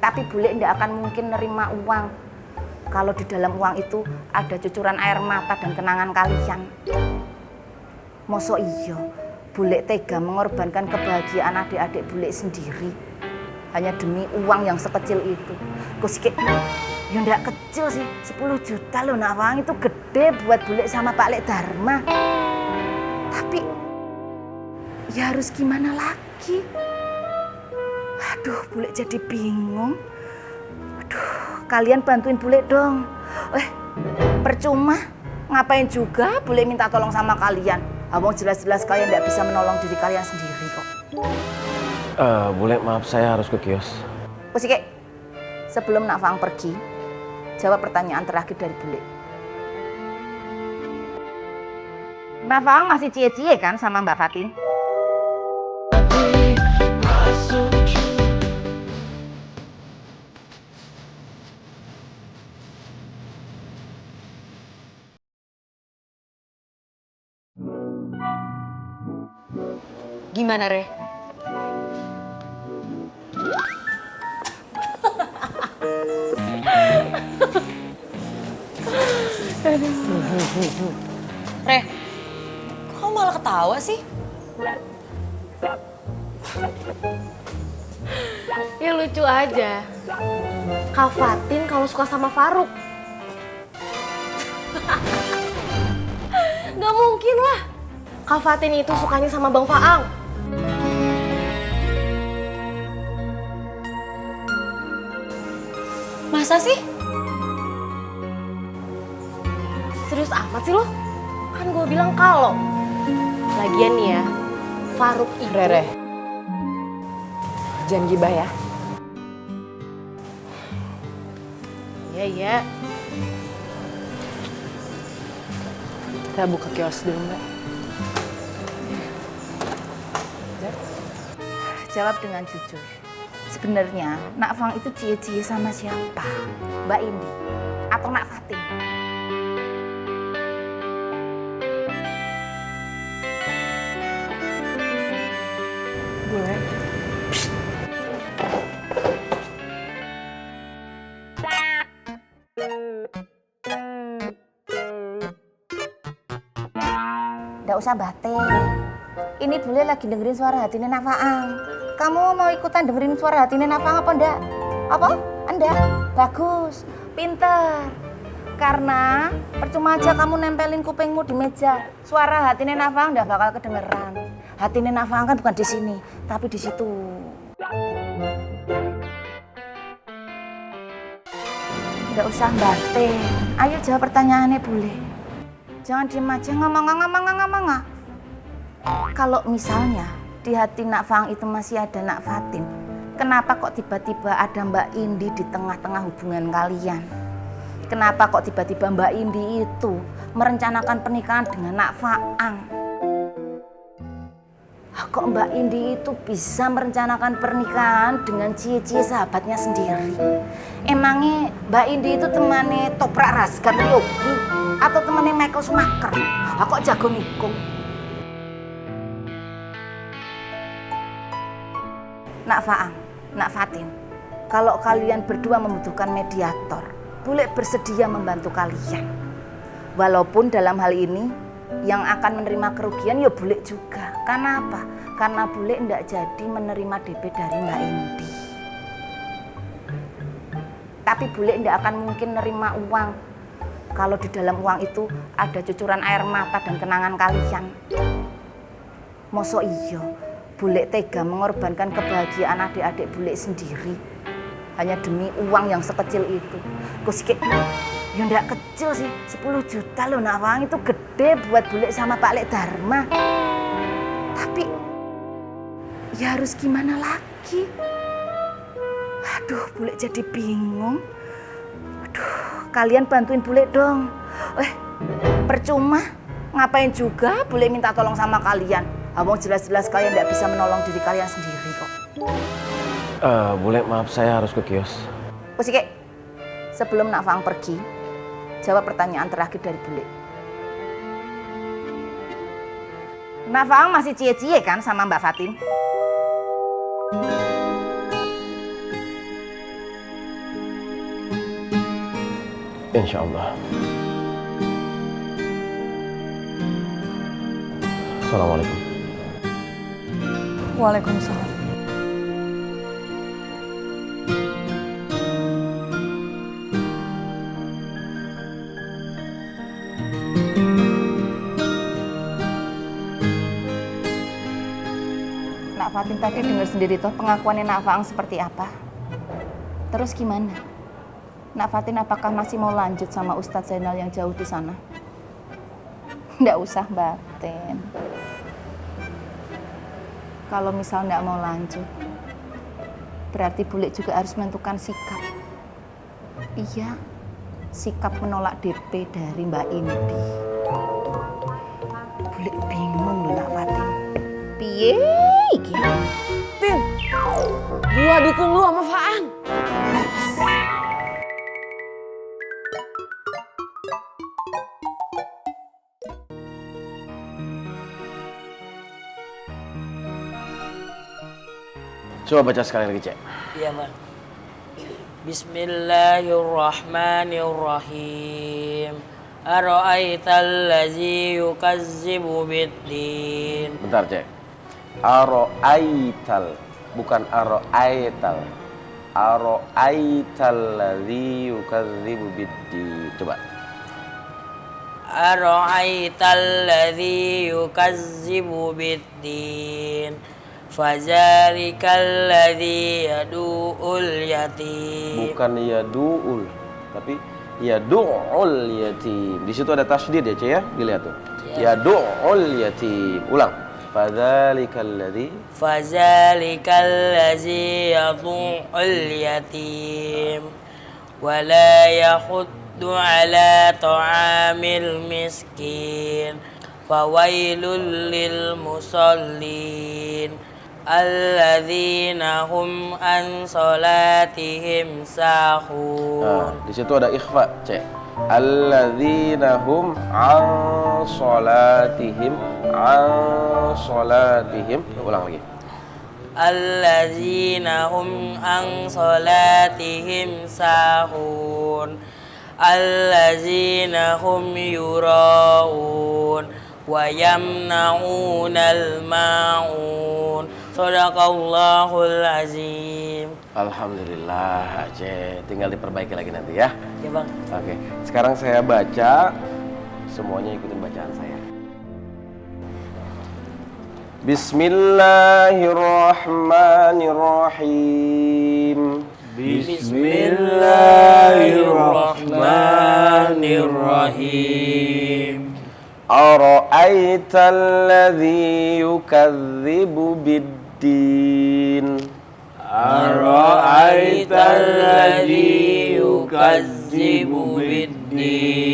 Tapi bule ndak akan mungkin nerima uang kalau di dalam uang itu ada cucuran air mata dan kenangan kalian. Mosok iya, bule tega mengorbankan kebahagiaan adik-adik bule sendiri hanya demi uang yang sekecil itu. Kusik, ya ndak kecil sih, 10 juta loh nak, uang itu gede buat bule sama Pak Lek Dharma. Tapi ya harus gimana lagi? Aduh, bule jadi bingung. Aduh, kalian bantuin bule dong. Percuma, ngapain juga bule minta tolong sama kalian. Abang jelas-jelas kalian tidak bisa menolong diri kalian sendiri kok. Bule, maaf saya harus ke kios. Kusike, sebelum Nak Faang pergi, jawab pertanyaan terakhir dari bule. Mbak Faang masih cie-cie kan sama Mbak Fatin? Gimana, Re? Re, kok kamu malah ketawa sih? Ya lucu aja. Kak Fatin kalau suka sama Faruk. Gak mungkin lah. Kak Fatin itu sukanya sama Bang Faang. Masa sih? Serius amat sih lo? Kan gue bilang kalau. Lagian nih ya, Faruk itu... Rere, jangan gibah ya. Iya. Kita buka kios dulu, Mbak. Jawab dengan jujur. Sebenarnya Nak Faang itu cie-cie sama siapa? Mbak Indi atau Nak Fatin? Boleh. Nggak usah bate. Ini bule lagi dengerin suara hatinya Nak Faang. Kamu mau ikutan dengerin suara hatinya Nak Faang apa enggak? Apa? Enggak? Bagus, pinter. Karena percuma aja kamu nempelin kupingmu di meja. Suara hatinya Nak Faang nggak bakal kedengeran. Hatinya Nak Faang kan bukan di sini, tapi di situ. Nggak usah bate. Ayo jawab pertanyaannya bule. Jangan diem aja ngomong. Kalau misalnya di hati Nak Faang itu masih ada Nak Fatin, kenapa kok tiba-tiba ada Mbak Indi di tengah-tengah hubungan kalian? Kenapa kok tiba-tiba Mbak Indi itu merencanakan pernikahan dengan Nak Faang? Kok Mbak Indi itu bisa merencanakan pernikahan dengan cie-cie sahabatnya sendiri? Emangnya Mbak Indi itu temannya Toprak Razgat Yogi atau temannya Michael Schumacher? Kok jago nikung? Nak Faang, Nak Fatin, kalau kalian berdua membutuhkan mediator, bule bersedia membantu kalian. Walaupun dalam hal ini yang akan menerima kerugian ya bule juga. Karena apa? Karena bule ndak jadi menerima DP dari Mbak Indi. Tapi bule ndak akan mungkin nerima uang kalau di dalam uang itu ada cucuran air mata dan kenangan kalian. Mosok iya, bule tega mengorbankan kebahagiaan adik-adik bule sendiri hanya demi uang yang sekecil itu. Kusik, ya ndak kecil sih, 10 juta loh nak, uang itu gede buat bule sama Pak Lek Dharma. Tapi ya harus gimana lagi? Aduh, bule jadi bingung. Aduh, kalian bantuin bule dong. Percuma, ngapain juga bule minta tolong sama kalian. Abang jelas-jelas kalian tidak bisa menolong diri kalian sendiri kok. Bule, maaf saya harus ke kios. Kusike, sebelum Nak Faang pergi, jawab pertanyaan terakhir dari bule. Nak Faang masih cie-cie kan sama Mbak Fatin? Insya Allah. Assalamualaikum. Waalaikumsalam. Nak Fatin tadi dengar sendiri toh pengakuannya Nak Faang seperti apa. Terus gimana? Nak Fatin apakah masih mau lanjut sama Ustadz Zainal yang jauh di sana? Nggak usah batin. Kalau misal nggak mau lanjut, berarti Bule juga harus menentukan sikap. Iya, sikap menolak DP dari Mbak Indi. Bule bingung loh Nak Fatin. Piye iki? Tin, gua dukung lu sama Faang. Coba baca sekali lagi, Cek. Iya, Bang. Bismillahirrahmanirrahim. Ara'aital ladzi yukazzibu biddin. Bentar, Cek. Aro'aital, bukan aro'aital. Aro'aital ladzi yukadzibu biddin. Coba. Ara'aital ladzi yukazzibu biddin. Fazalikal ladzi yadu'ul yatim. Bukan yadu'ul, tapi yadu'ul yatim. Di situ ada tasydid ya, Cek ya? Dilihat tuh. Yadu'ul yatim. Ulang. Fadzalikal ladzi yadu'ul yatim. Wa la yahuddu ala ta'amil miskin. Fawailul lil musallin alladzina hum an salatihim sahun. Nah, di situ ada ikhfa, Cek. Alladzina hum an salatihim Ulang lagi. Alladzina hum an salatihim sahun alladzina hum yura'un wa yamna'unal ma'un. Shadaqallahul azim. Alhamdulillah, Aceh. Tinggal diperbaiki lagi nanti ya. Ya, Bang. Oke, sekarang saya baca. Semuanya ikutin bacaan saya. Bismillahirrahmanirrahim. Bismillahirrahmanirrahim. Ara'aital ladzi yukadzibu biddin. Ara'aital ladzi yukazzibu biddin.